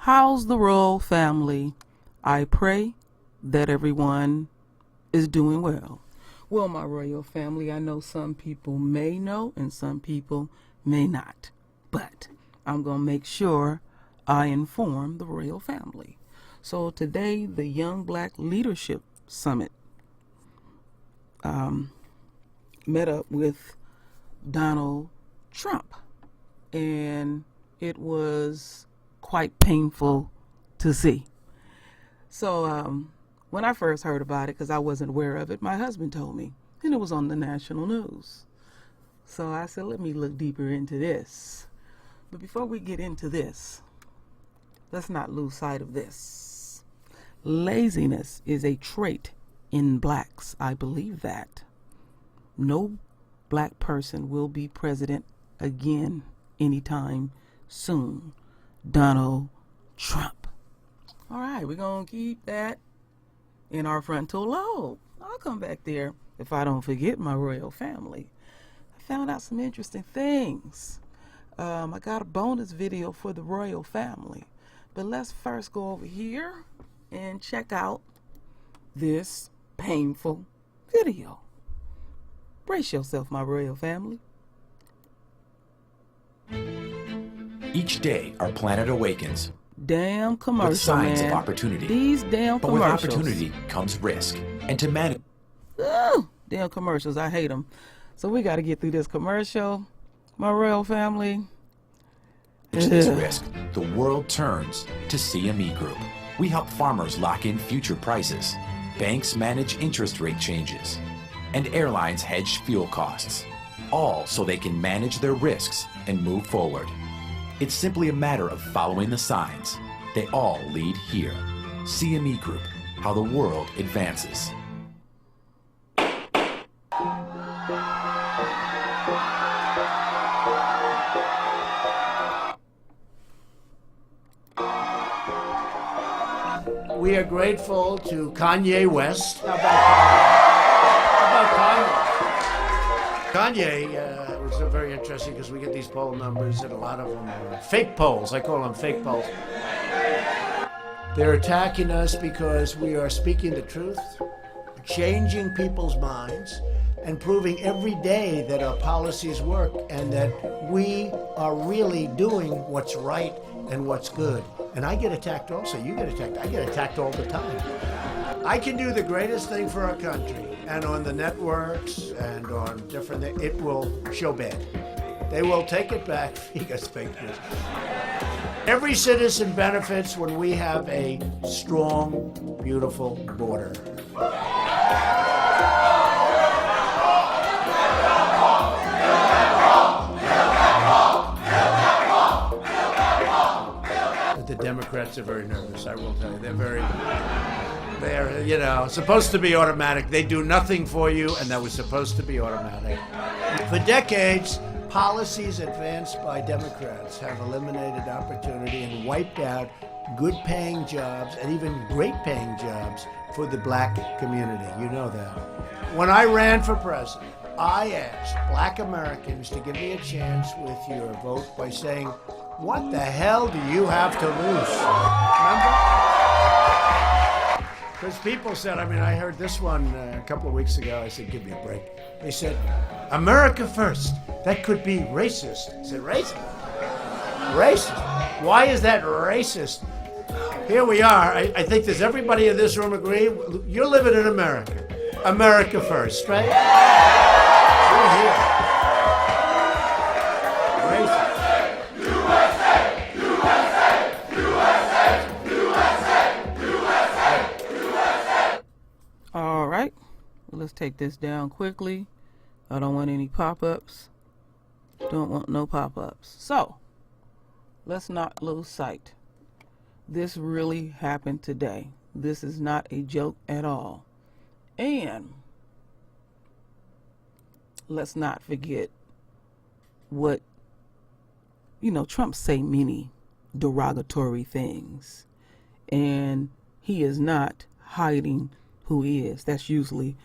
How's the royal family? I pray that everyone is doing well. Well, my royal family, I know some people may know and some people may not, but I'm going to make sure I inform the royal family. So today, the Young Black Leadership Summit met up with Donald Trump, and it was quite painful to see. So when I first heard about it, because I wasn't aware of it, my husband told me, and it was on the national news. So I said, let me look deeper into this. But before we get into this, let's not lose sight of this. Laziness is a trait in blacks. I believe that. No black person will be president again anytime soon. Donald Trump. All right, we're going to keep that in our frontal lobe. I'll come back there if I don't forget my royal family. I found out some interesting things. I got a bonus video for the royal family. But let's first go over here and check out this painful video. Brace yourself, my royal family. Each day, our planet awakens Damn commercial, with signs man. of opportunity. These damn But with commercials. opportunity comes risk. And to manage Ooh, damn commercials. I hate them. So we got to get through this commercial, my royal family. this risk, the world turns to CME Group. We help farmers lock in future prices. Banks manage interest rate changes. And airlines hedge fuel costs. All so they can manage their risks and move forward. It's simply a matter of following the signs. They all lead here. CME Group, how the world advances. We are grateful to Kanye West. How about Kanye was very interesting because we get these poll numbers and a lot of them are fake polls. I call them fake polls. They're attacking us because we are speaking the truth, changing people's minds, and proving every day that our policies work and that we are really doing what's right and what's good. And I get attacked also. You get attacked. I get attacked all the time. I can do the greatest thing for our country, and on the networks and on different things, it will show bad. They will take it back because fake news. Every citizen benefits when we have a strong, beautiful border. The Democrats are very nervous, I will tell you. They're supposed to be automatic. They do nothing for you, and that was supposed to be automatic. For decades, policies advanced by Democrats have eliminated opportunity and wiped out good-paying jobs and even great-paying jobs for the black community. You know that. When I ran for president, I asked black Americans to give me a chance with your vote by saying, what the hell do you have to lose? Remember? Because people said, I heard this one a couple of weeks ago. I said, give me a break. They said, America first. That could be racist. I said, racist? Racist? Why is that racist? Here we are. I think does everybody in this room agree? You're living in America. America first, right? We're here. Racist. All right, well, let's take this down quickly. I don't want any pop-ups. Don't want no pop-ups. So, let's not lose sight. This really happened today. This is not a joke at all. And let's not forget what, Trump say many derogatory things. And he is not hiding who he is. That's usually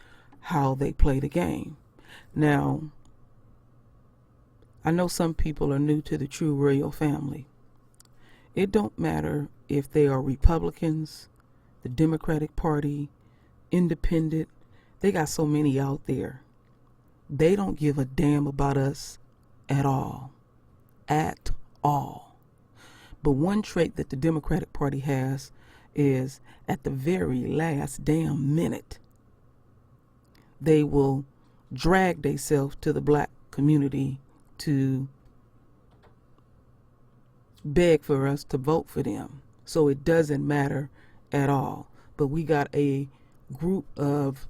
how they play the game. Now, I know some people are new to the True Royal family, It don't matter if they are Republicans, the Democratic Party, independent. They got so many out there. They don't give a damn about us at all. At all. But one trait that the Democratic Party has is at the very last damn minute, they will drag themselves to the black community to beg for us to vote for them. So it doesn't matter at all. But we got a group of,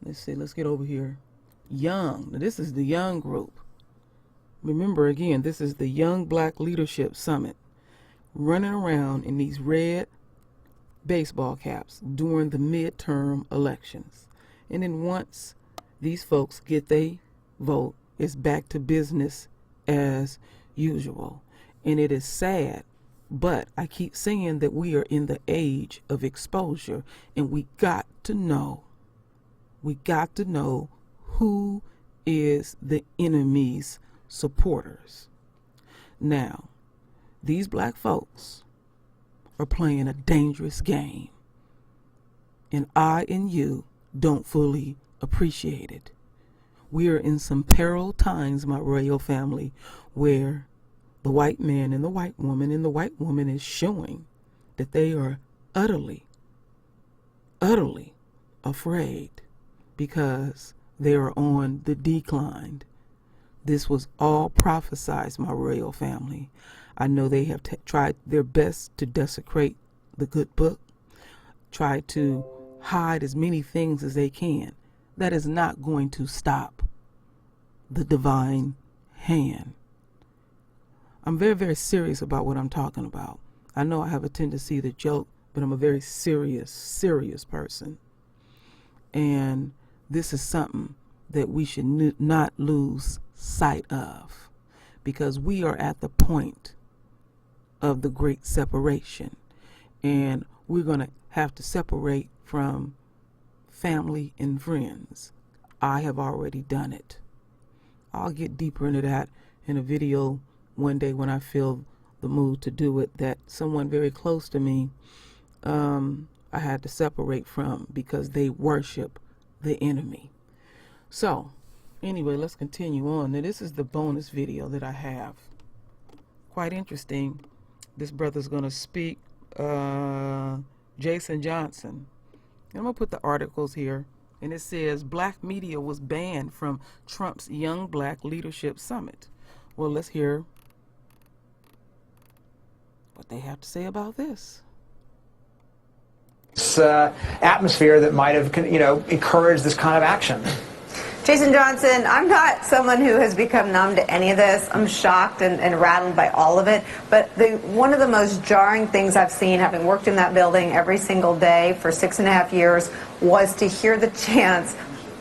let's get over here, young. Now, this is the young group. Remember, again, this is the Young Black Leadership Summit, running around in these red baseball caps during the midterm elections. And then once these folks get their vote, it's back to business as usual. And it is sad, but I keep saying that we are in the age of exposure, and we got to know who is the enemy's supporters. Now, these black folks are playing a dangerous game, and I and you don't fully appreciate it. We are in some peril times, my royal family, where the white man and the white woman is showing that they are utterly afraid because they are on the decline. This was all prophesied, my royal family. I know they have tried their best to desecrate the good book, tried to hide as many things as they can. That is not going to stop the divine hand. I'm very, very serious about what I'm talking about. I know I have a tendency to joke, but I'm a very serious person. And this is something that we should not lose sight of, because we are at the point of the great separation, and we're going to have to separate from family and friends. I have already done it. I'll get deeper into that in a video one day when I feel the mood to do it, that someone very close to me I had to separate from because they worship the enemy. So anyway, let's continue on. Now, this is the bonus video that I have. Quite interesting. This brother's going to speak, Jason Johnson. And I'm going to put the articles here. And it says, black media was banned from Trump's Young Black Leadership Summit. Well, let's hear what they have to say about this. Atmosphere that might have, encouraged this kind of action. Jason Johnson, I'm not someone who has become numb to any of this. I'm shocked and rattled by all of it. But one of the most jarring things I've seen, having worked in that building every single day for 6.5 years, was to hear the chants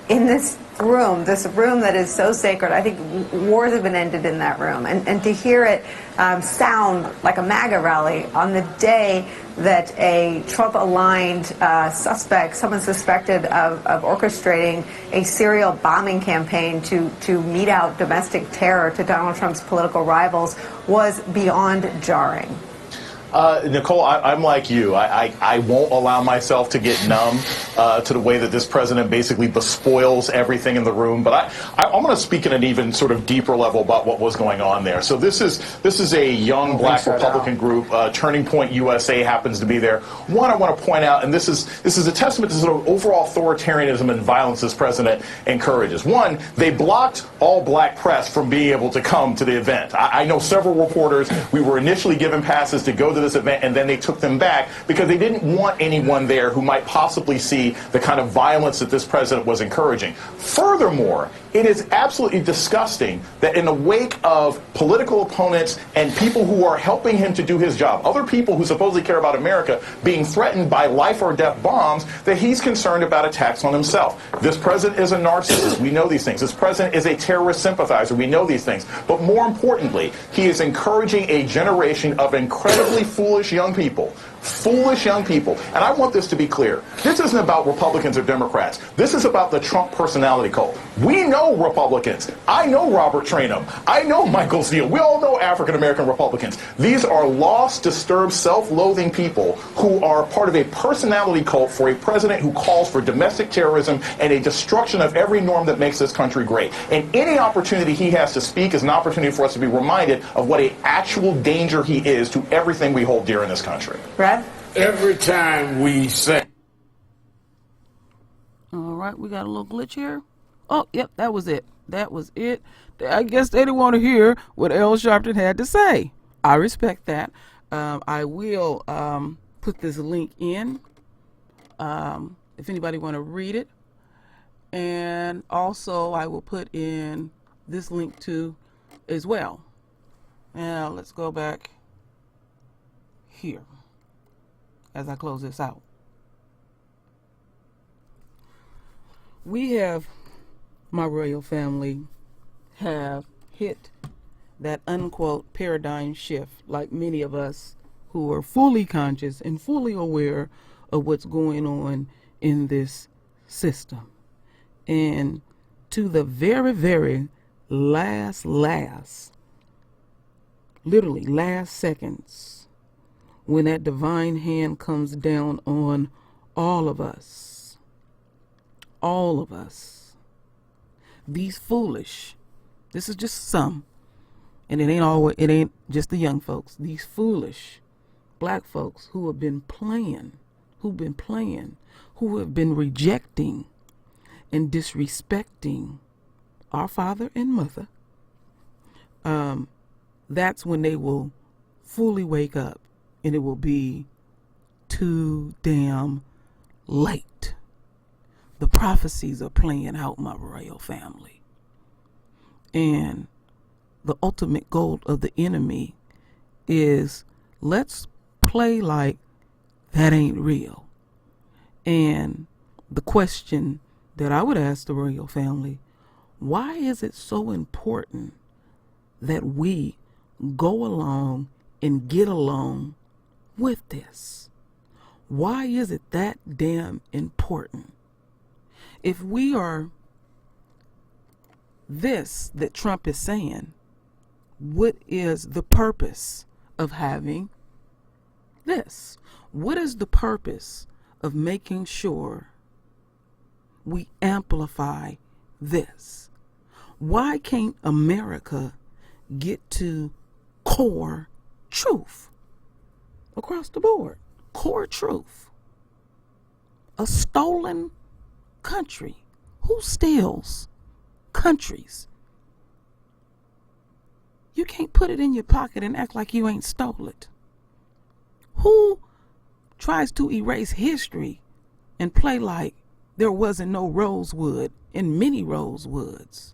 in this room that is so sacred. I think wars have been ended in that room. And to hear it sound like a MAGA rally on the day that a Trump-aligned suspect, someone suspected of orchestrating a serial bombing campaign to mete out domestic terror to Donald Trump's political rivals, was beyond jarring. Nicole, I'm like you. I won't allow myself to get numb to the way that this president basically bespoils everything in the room. But I'm going to speak at an even sort of deeper level about what was going on there. So this is a young black Republican group. Turning Point USA happens to be there. One, I want to point out, and this is a testament to sort of overall authoritarianism and violence this president encourages. One, they blocked all black press from being able to come to the event. I know several reporters. We were initially given passes to go to this event, and then they took them back because they didn't want anyone there who might possibly see the kind of violence that this president was encouraging. Furthermore, it is absolutely disgusting that in the wake of political opponents and people who are helping him to do his job, other people who supposedly care about America being threatened by life or death bombs, that he's concerned about attacks on himself. This president is a narcissist. We know these things. This president is a terrorist sympathizer. We know these things. But more importantly, he is encouraging a generation of incredibly foolish young people foolish young people. And I want this to be clear. This isn't about Republicans or Democrats. This is about the Trump personality cult. We know Republicans. I know Robert Trainum. I know Michael Steele. We all know African-American Republicans. These are lost, disturbed, self-loathing people who are part of a personality cult for a president who calls for domestic terrorism and a destruction of every norm that makes this country great. And any opportunity he has to speak is an opportunity for us to be reminded of what an actual danger he is to everything we hold dear in this country. Brad? Every time we say. All right, we got a little glitch here. Oh, yep, that was it. That was it. I guess they didn't want to hear what Al Sharpton had to say. I respect that. I will put this link in if anybody want to read it. And also I will put in this link too as well. Now let's go back here as I close this out. We have, my royal family, have hit that unquote paradigm shift, like many of us who are fully conscious and fully aware of what's going on in this system. And to the very, very last, literally last seconds, when that divine hand comes down on all of us, these foolish, this is just some, and it ain't just the young folks, these foolish black folks who have been playing, who have been rejecting and disrespecting our father and mother, that's when they will fully wake up, and it will be too damn late. The prophecies are playing out, my royal family. And the ultimate goal of the enemy is, let's play like that ain't real. And the question that I would ask the royal family, why is it so important that we go along and get along with this? Why is it that damn important? If we are this that Trump is saying, what is the purpose of having this? What is the purpose of making sure we amplify this? Why can't America get to core truth across the board? Core truth. A stolen country. Who steals countries? You can't put it in your pocket and act like you ain't stole it. Who tries to erase history and play like there wasn't no Rosewood and many Rosewoods?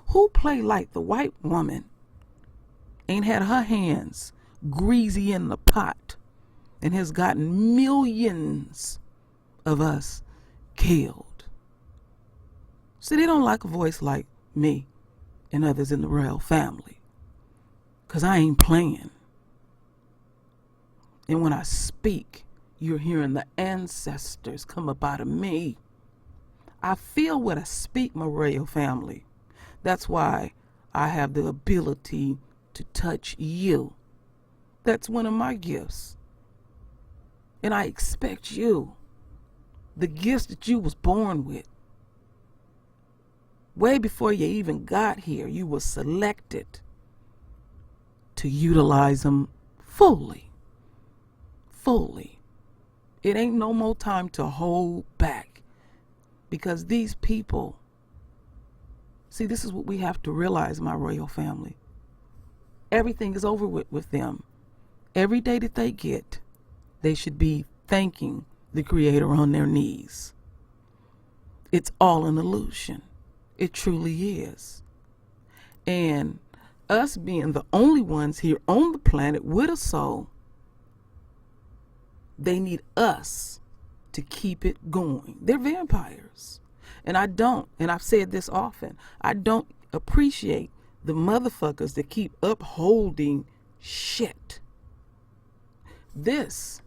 Who play like the white woman ain't had her hands greasy in the pot and has gotten millions of us killed? See, they don't like a voice like me and others in the royal family, 'cause I ain't playing. And when I speak, you're hearing the ancestors come up out of me. I feel what I speak, my royal family. That's why I have the ability to touch you. That's one of my gifts. And I expect you, the gifts that you was born with, way before you even got here, you were selected to utilize them fully. It ain't no more time to hold back, because these people, see, this is what we have to realize, my royal family. Everything is over with them. Every day that they get, they should be thanking the Creator on their knees. It's all an illusion. It truly is. And us being the only ones here on the planet with a soul, they need us to keep it going. They're vampires. And I don't, and I've said this often, I don't appreciate the motherfuckers that keep upholding shit. This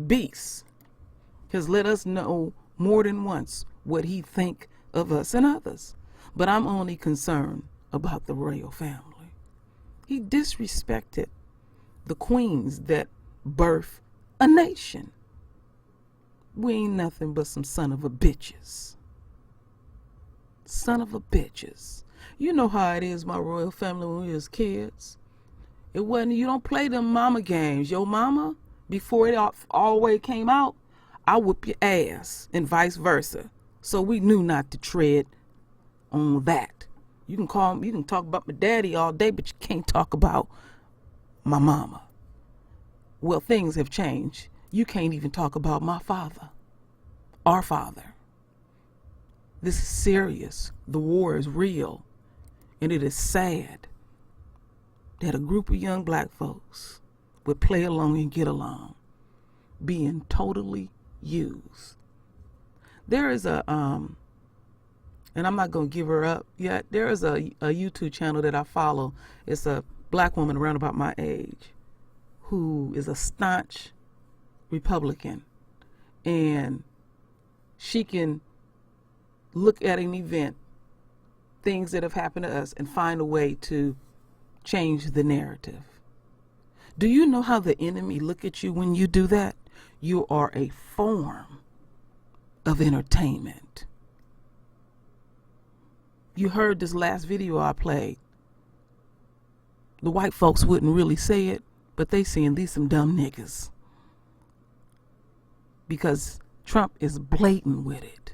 beast has let us know more than once what he think of us and others. But I'm only concerned about the royal family. He disrespected the queens that birth a nation. We ain't nothing but some son of a bitches. Son of a bitches. You know how it is, my royal family, when we was kids. It wasn't, you don't play them mama games. Your mama, before it always came out, I whoop your ass, and vice versa. So we knew not to tread on that. You can talk about my daddy all day, but you can't talk about my mama. Well, things have changed. You can't even talk about my father, our father. This is serious. The war is real. And it is sad that a group of young black folks would play along and get along, being totally used. There is a, and I'm not going to give her up yet, there is a YouTube channel that I follow. It's a black woman around about my age who is a staunch Republican, and she can look at an event, things that have happened to us, and find a way to change the narrative. Do you know how the enemy look at you when you do that? You are a form of entertainment. You heard this last video I played. The white folks wouldn't really say it, but they saying these some dumb niggas. Because Trump is blatant with it.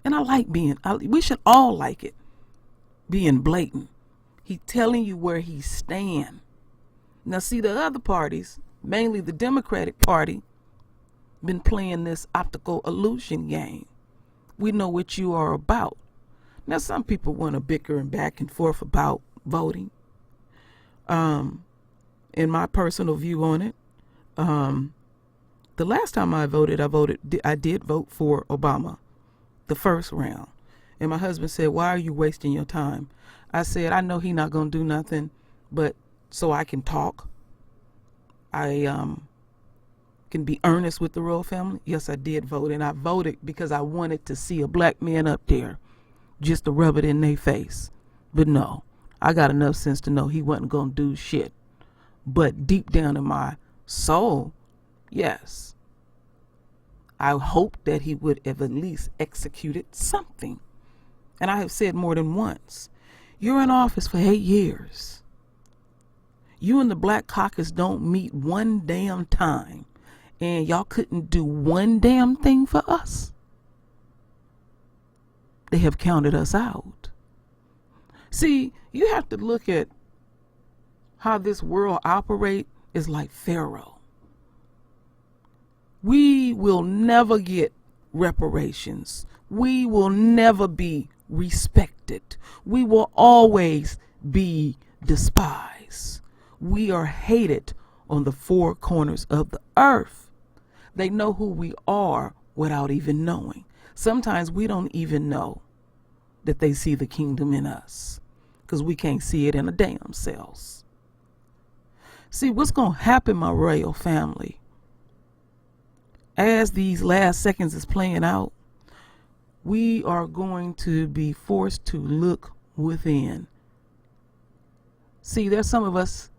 And I like we should all like it, being blatant. He telling you where he stand. Now see, the other parties, mainly the Democratic Party, been playing this optical illusion game. We know what you are about. Now some people want to bicker and back and forth about voting. In my personal view on it, the last time I did vote for Obama, the first round. And my husband said, "Why are you wasting your time?" I said, "I know he's not going to do nothing, but so I can talk. I can be earnest with the royal family." Yes, I did vote, and I voted because I wanted to see a black man up there just to rub it in their face. But no, I got enough sense to know he wasn't going to do shit. But deep down in my soul, yes, I hoped that he would have at least executed something. And I have said more than once, you're in office for 8 years. You and the Black Caucus don't meet one damn time, and y'all couldn't do one damn thing for us. They have counted us out. See, you have to look at how this world operates is like Pharaoh. We will never get reparations. We will never be respected. We will always be despised. We are hated on the four corners of the earth. They know who we are without even knowing. Sometimes we don't even know that they see the kingdom in us because we can't see it in a damn selves. See, what's going to happen, my royal family, as these last seconds is playing out, we are going to be forced to look within. See, there's some of us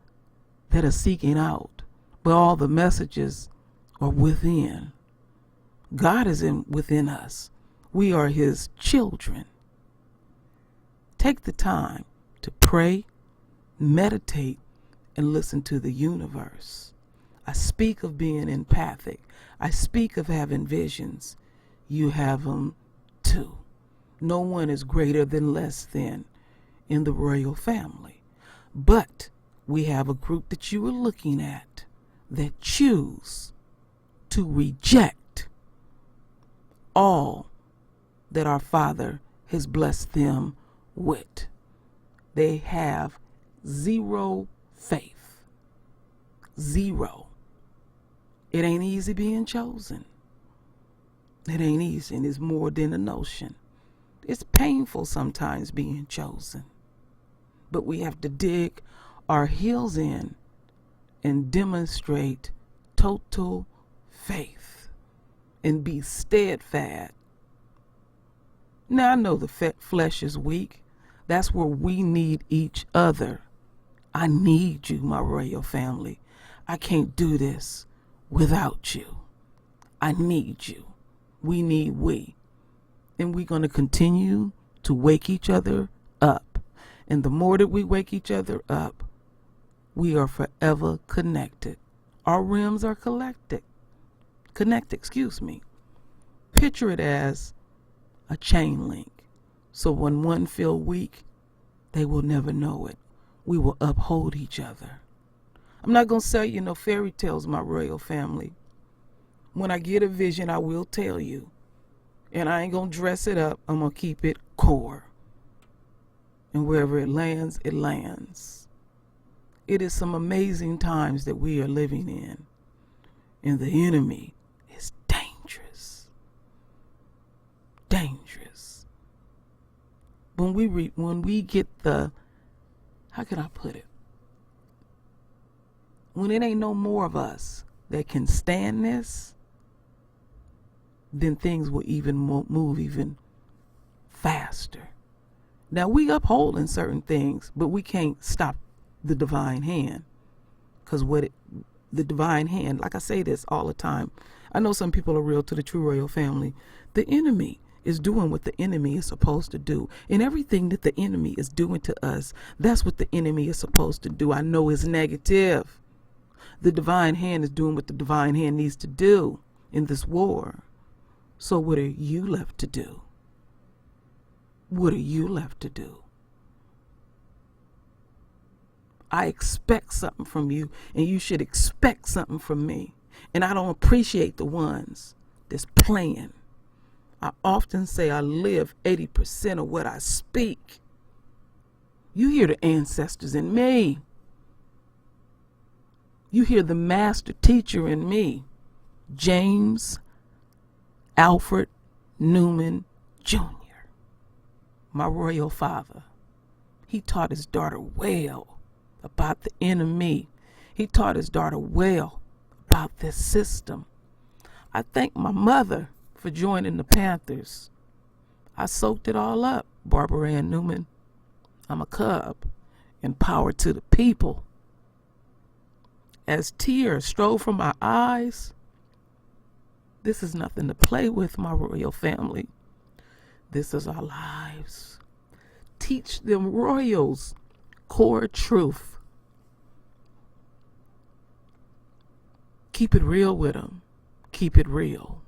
that are seeking out, but all the messages are within. God is within us. We are his children. Take the time to pray, meditate, and listen to the universe. I speak of being empathic. I speak of having visions. You have them too. No one is greater than less than in the royal family. But we have a group that you are looking at that choose to reject all that our Father has blessed them with. They have zero faith. Zero. It ain't easy being chosen. It ain't easy, and it's more than a notion. It's painful sometimes being chosen. But we have to dig our heels in and demonstrate total faith. and be steadfast. Now I know the flesh is weak. That's where we need each other. I need you, my royal family. I can't do this without you. I need you. We need we. And we're going to continue to wake each other up. And the more that we wake each other up, we are forever connected. Our rims are connected. Picture it as a chain link. So when one feel weak, they will never know it. We will uphold each other. I'm not going to sell you no fairy tales, my royal family. When I get a vision, I will tell you. And I ain't going to dress it up. I'm going to keep it core. And wherever it lands, it lands. It is some amazing times that we are living in. And the enemy is dangerous. Dangerous. When we get the, how can I put it? When it ain't no more of us that can stand this, then things will even move even faster. Now we upholding certain things, but we can't stop the divine hand. Because the divine hand, like I say this all the time, I know some people are real to the true royal family. The enemy is doing what the enemy is supposed to do. And everything that the enemy is doing to us, that's what the enemy is supposed to do. I know it's negative. The divine hand is doing what the divine hand needs to do in this war. So what are you left to do? What are you left to do? I expect something from you, and you should expect something from me. And I don't appreciate the ones that's playing. I often say I live 80% of what I speak. You hear the ancestors in me. You hear the master teacher in me, James Alfred Newman Jr., my royal father. He taught his daughter well about the enemy. He taught his daughter well about this system. I thank my mother for joining the Panthers. I soaked it all up, Barbara Ann Newman. I'm a cub, and power to the people. As tears stroll from my eyes, this is nothing to play with, my royal family. This is our lives. Teach them royals core truth. Keep it real with them. Keep it real.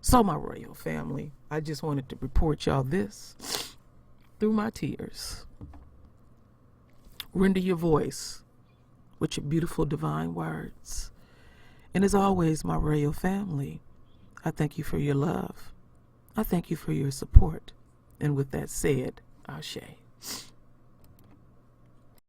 So, my royal family, I just wanted to report y'all this through my tears. Render your voice with your beautiful divine words. And as always, my royal family, I thank you for your love. I thank you for your support. And with that said, Ashe.